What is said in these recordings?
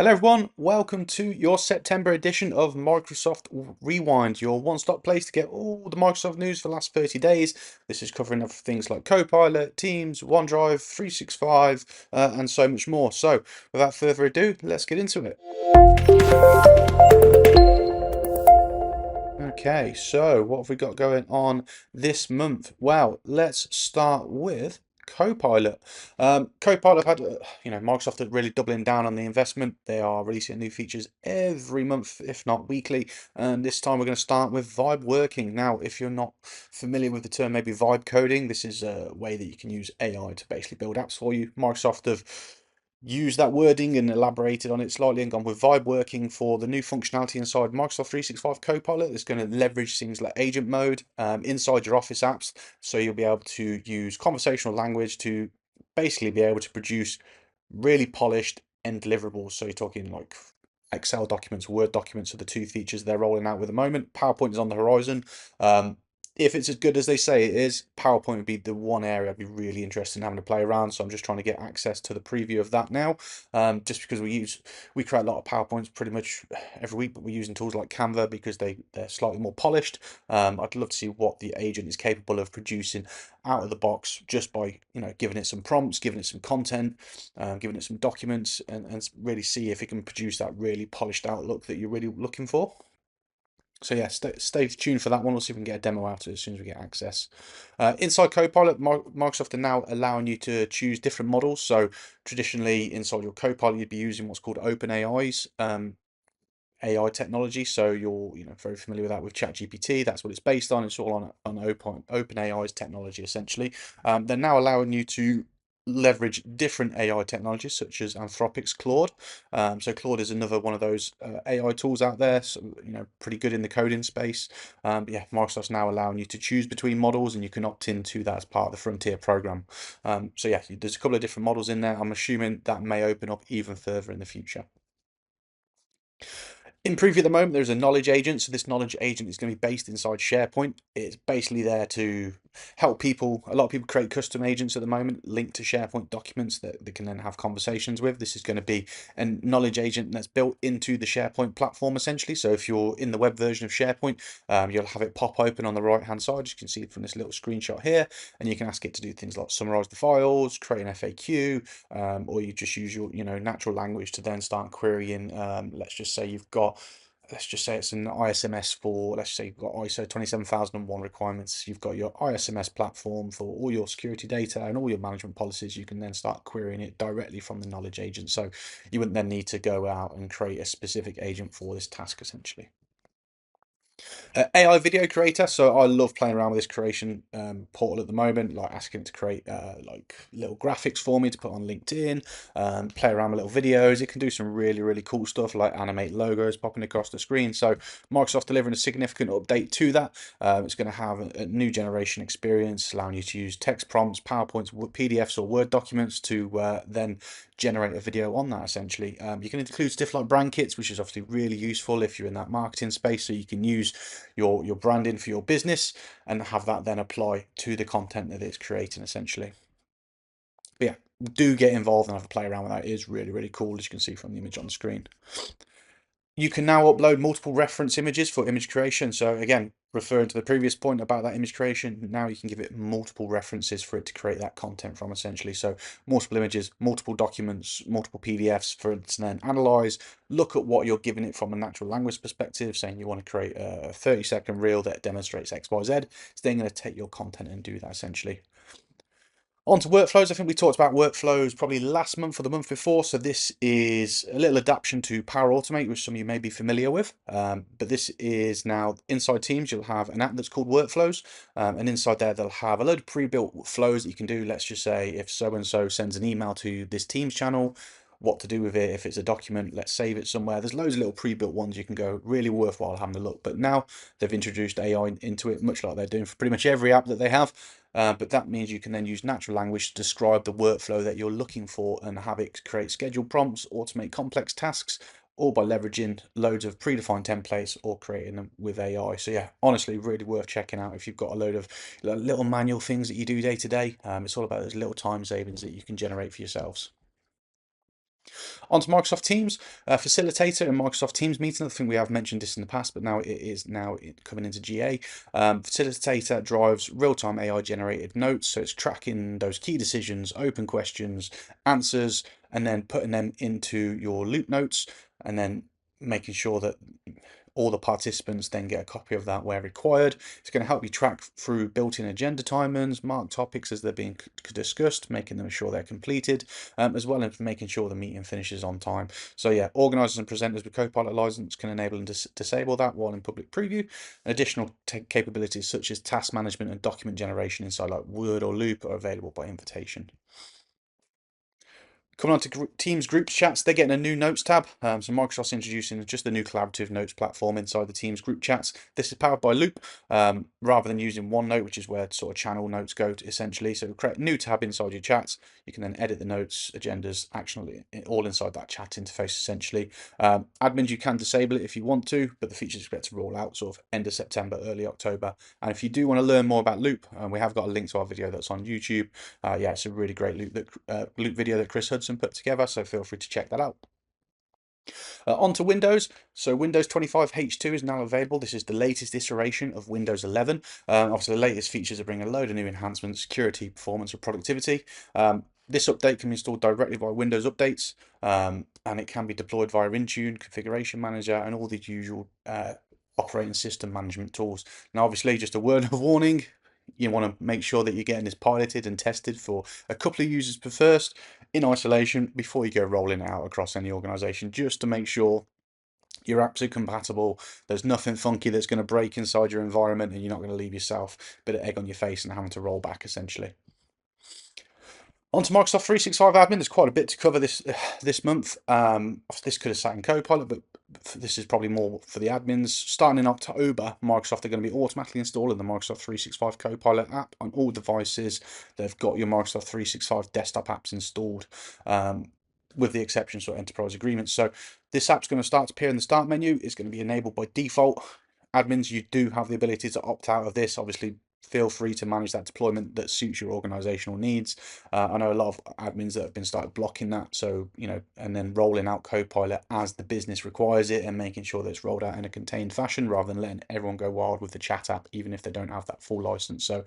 Hello everyone, welcome to your September edition of Microsoft Rewind, your one-stop place to get all the Microsoft news for the last 30 days. This is covering off things like Copilot, Teams, OneDrive, 365, and so much more. So, without further ado, let's get into it. Okay, so what have we got going on this month? Well, let's start with Copilot. Copilot have had, Microsoft are really doubling down on the investment. They are releasing new features every month, if not weekly. And this time we're going to start with vibe working. Now, if you're not familiar with the term, maybe vibe coding, this is a way that you can use AI to basically build apps for you. Microsoft have used that wording and elaborated on it slightly and gone with vibe working for the new functionality inside Microsoft 365 Copilot. It's going to leverage things like agent mode inside your Office apps. So you'll be able to use conversational language to basically be able to produce really polished end deliverables. So you're talking like Excel documents, Word documents are the two features they're rolling out with the moment. PowerPoint is on the horizon. If it's as good as they say it is, PowerPoint would be the one area I'd be really interested in having to play around. So I'm just trying to get access to the preview of that now. Just because we create a lot of PowerPoints pretty much every week, but we're using tools like Canva because they're slightly more polished. I'd love to see what the agent is capable of producing out of the box just by giving it some prompts, giving it some content, giving it some documents, and really see if it can produce that really polished outlook that you're really looking for. So yeah, stay tuned for that one. We'll see if we can get a demo out of it as soon as we get access. Inside Copilot, Microsoft are now allowing you to choose different models. So traditionally, inside your Copilot, you'd be using what's called OpenAI's AI technology. So you're very familiar with that with ChatGPT. That's what it's based on. It's all on OpenAI's technology essentially. They're now allowing you to leverage different AI technologies such as Anthropic's Claude. So Claude is another one of those AI tools out there. So pretty good in the coding space. But yeah, Microsoft's now allowing you to choose between models, and you can opt into that as part of the Frontier program. So yeah, there's a couple of different models in there. I'm assuming that may open up even further in the future. In preview at the moment, there's a knowledge agent. So this knowledge agent is going to be based inside SharePoint. It's basically there to help people. A lot of people create custom agents at the moment linked to SharePoint documents that they can then have conversations with. This is going to be a knowledge agent that's built into the SharePoint platform essentially. So if you're in the web version of SharePoint, you'll have it pop open on the right hand side. As you can see from this little screenshot here, and you can ask it to do things like summarize the files, create an FAQ, or you just use your natural language to then start querying. Let's just say it's an ISMS for, let's say you've got ISO 27001 requirements. You've got your ISMS platform for all your security data and all your management policies. You can then start querying it directly from the knowledge agent. So you wouldn't then need to go out and create a specific agent for this task essentially. AI video creator. So I love playing around with this creation portal at the moment, like asking it to create like little graphics for me to put on LinkedIn, play around with little videos. It can do some really, really cool stuff like animate logos popping across the screen. So Microsoft delivering a significant update to that. It's going to have a new generation experience, allowing you to use text prompts, PowerPoints, PDFs, or Word documents to then generate a video on that essentially. You can include stuff like brand kits, which is obviously really useful if you're in that marketing space, so you can use your branding for your business and have that then apply to the content that it's creating essentially. But yeah, do get involved and have a play around with that. It is really, really cool, as you can see from the image on the screen. You can now upload multiple reference images for image creation. So again, referring to the previous point about that image creation, now you can give it multiple references for it to create that content from essentially. So multiple images, multiple documents, multiple PDFs for it to then analyze, look at what you're giving it from a natural language perspective, saying you want to create a 30-second reel that demonstrates XYZ. It's then going to take your content and do that essentially. On to workflows. I think we talked about workflows probably last month or the month before. So this is a little adaptation to Power Automate, which some of you may be familiar with. But this is now inside Teams. You'll have an app that's called Workflows. And inside there, they'll have a load of pre-built flows that you can do. Let's just say if so-and-so sends an email to this Teams channel, what to do with it. If it's a document, let's save it somewhere. There's loads of little pre-built ones you can go, really worthwhile having a look. But now they've introduced AI into it, much like they're doing for pretty much every app that they have. But that means you can then use natural language to describe the workflow that you're looking for and have it create scheduled prompts, automate complex tasks, all by leveraging loads of predefined templates or creating them with AI. So yeah, honestly, really worth checking out if you've got a load of little manual things that you do day to day. It's all about those little time savings that you can generate for yourselves. Onto Microsoft Teams, Facilitator in Microsoft Teams meeting. I think we have mentioned this in the past, but now it is coming into GA. Facilitator drives real-time AI generated notes, so it's tracking those key decisions, open questions, answers, and then putting them into your loop notes, and then making sure that all the participants then get a copy of that where required. It's going to help you track through built-in agenda timers, mark topics as they're being discussed, making them sure they're completed, as well as making sure the meeting finishes on time. So yeah, organisers and presenters with Copilot license can enable and disable that while in public preview. Additional capabilities such as task management and document generation inside like Word or Loop are available by invitation. Coming on to Teams groups chats, they're getting a new notes tab. So Microsoft's introducing just a new collaborative notes platform inside the Teams group chats. This is powered by Loop, rather than using OneNote, which is where sort of channel notes go to essentially. So create a new tab inside your chats. You can then edit the notes, agendas, actionable, all inside that chat interface essentially. Admins, you can disable it if you want to, but the features expect to roll out sort of end of September, early October. And if you do want to learn more about Loop, we have got a link to our video that's on YouTube. Yeah, it's a really great Loop video that Chris Hudson put together, so feel free to check that out. Onto Windows. So Windows 25 H2 is now available. This is the latest iteration of Windows 11. Obviously, the latest features are bringing a load of new enhancements, security, performance, and productivity. This update can be installed directly via Windows Updates, and it can be deployed via Intune, Configuration Manager, and all the usual operating system management tools. Now, obviously, just a word of warning, you want to make sure that you're getting this piloted and tested for a couple of users per first in isolation before you go rolling it out across any organization, just to make sure your apps are compatible. There's nothing funky that's going to break inside your environment and you're not going to leave yourself a bit of egg on your face and having to roll back essentially. Onto Microsoft 365 admin. There's quite a bit to cover this month. This could have sat in Copilot, but this is probably more for the admins. Starting in October, Microsoft are going to be automatically installing the Microsoft 365 Copilot app on all devices. They've got your Microsoft 365 desktop apps installed, with the exceptions for enterprise agreements. So this app's going to start to appear in the start menu. It's going to be enabled by default. Admins, you do have the ability to opt out of this. Obviously, feel free to manage that deployment that suits your organizational needs. I know a lot of admins that have been started blocking that, so and then rolling out Copilot as the business requires it and making sure that it's rolled out in a contained fashion rather than letting everyone go wild with the chat app, even if they don't have that full license. So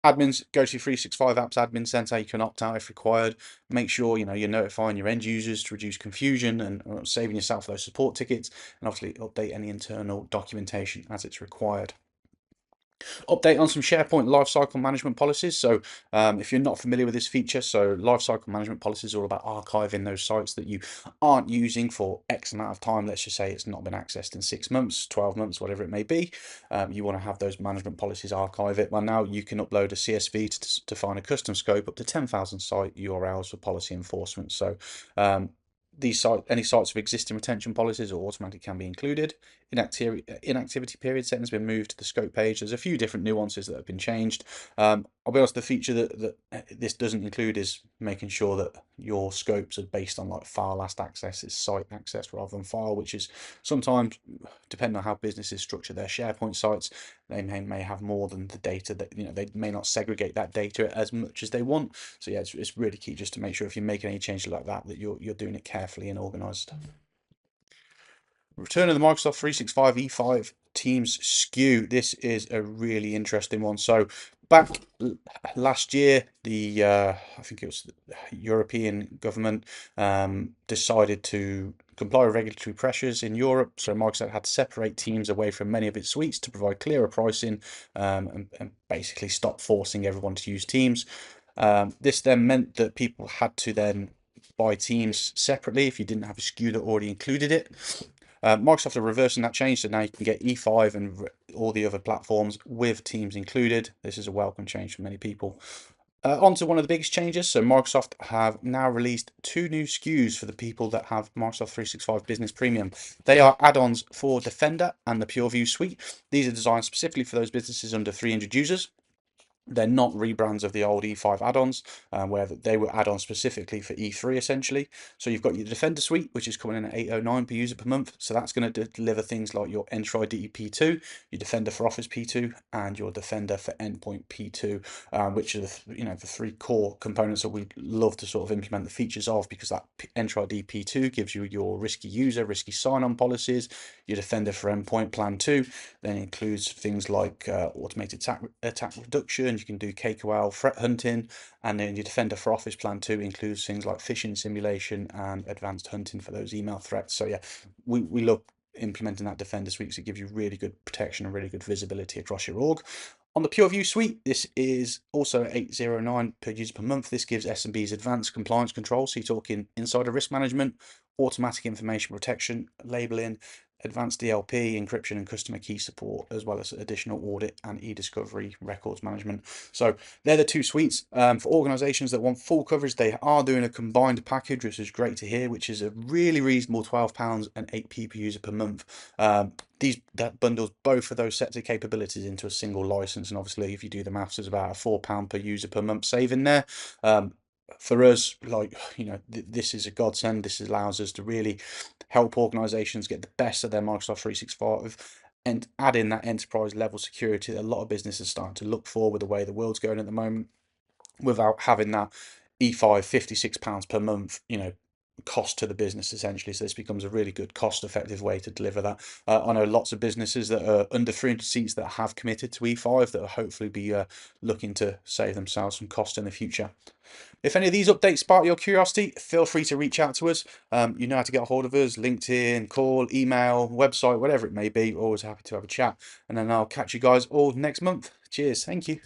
admins, go to 365 apps admin center. You can opt out if required. Make sure you're notifying your end users to reduce confusion and saving yourself those support tickets, and obviously update any internal documentation as it's required. Update on some SharePoint lifecycle management policies. So if you're not familiar with this feature, so lifecycle management policies are all about archiving those sites that you aren't using for X amount of time. Let's just say it's not been accessed in 6 months, 12 months, whatever it may be. You want to have those management policies archive it. Well, now you can upload a CSV to define a custom scope up to 10,000 site URLs for policy enforcement. So any sites with existing retention policies or automatically can be included. Inactivity period settings have been moved to the scope page. There's a few different nuances that have been changed. I'll be honest, the feature that this doesn't include is making sure that your scopes are based on like file last access, it's site access rather than file, which is sometimes, depending on how businesses structure their SharePoint sites, they may have more than the data that they may not segregate that data as much as they want. So yeah, it's really key just to make sure if you're making any changes like that you're doing it carefully and organized. Return of the Microsoft 365 E5 Teams SKU. This is a really interesting one. So back last year, I think it was the European government decided to comply with regulatory pressures in Europe. So Microsoft had to separate Teams away from many of its suites to provide clearer pricing, and basically stop forcing everyone to use Teams. This then meant that people had to then buy Teams separately if you didn't have a SKU that already included it. Microsoft are reversing that change, so now you can get E5 and all the other platforms with Teams included. This is a welcome change for many people. On to one of the biggest changes. So Microsoft have now released 2 new SKUs for the people that have Microsoft 365 Business Premium. They are add-ons for Defender and the PureView suite. These are designed specifically for those businesses under 300 users. They're not rebrands of the old E5 add-ons, where they were add-ons specifically for E3 essentially. So you've got your Defender suite, which is coming in at 809 per user per month. So that's going to deliver things like your Entra IDE P2, your Defender for Office P2, and your Defender for Endpoint P2, which are the three core components that we love to sort of implement the features of, because that Entra IDE P2 gives you your risky user, risky sign-on policies. Your Defender for Endpoint Plan 2 then includes things like automated attack reduction. You can do KQL threat hunting, and then your Defender for Office Plan 2 includes things like phishing simulation and advanced hunting for those email threats. So yeah, we love implementing that Defender suite because it gives you really good protection and really good visibility across your org. On the PureView suite, this is also 809 per user per month. This gives SMBs advanced compliance control. So you're talking insider risk management, automatic information protection, labeling, advanced DLP, encryption and customer key support, as well as additional audit and e-discovery records management. So they're the two suites. For organizations that want full coverage, they are doing a combined package, which is great to hear, which is a really reasonable £12 and 8p per user per month. That bundles both of those sets of capabilities into a single license, and obviously if you do the maths, there's about a £4 per user per month saving there. For us, this is a godsend. This allows us to really help organizations get the best of their Microsoft 365 and add in that enterprise level security that a lot of businesses are starting to look for with the way the world's going at the moment, without having that E5 £56 per month, cost to the business essentially. So this becomes a really good cost effective way to deliver that. I know lots of businesses that are under 300 seats that have committed to E5 that will hopefully be looking to save themselves some cost in the future. If any of these updates spark your curiosity, feel free to reach out to us. You know how to get a hold of us: LinkedIn, call, email, website, whatever it may be. Always happy to have a chat. And then I'll catch you guys all next month. Cheers. Thank you.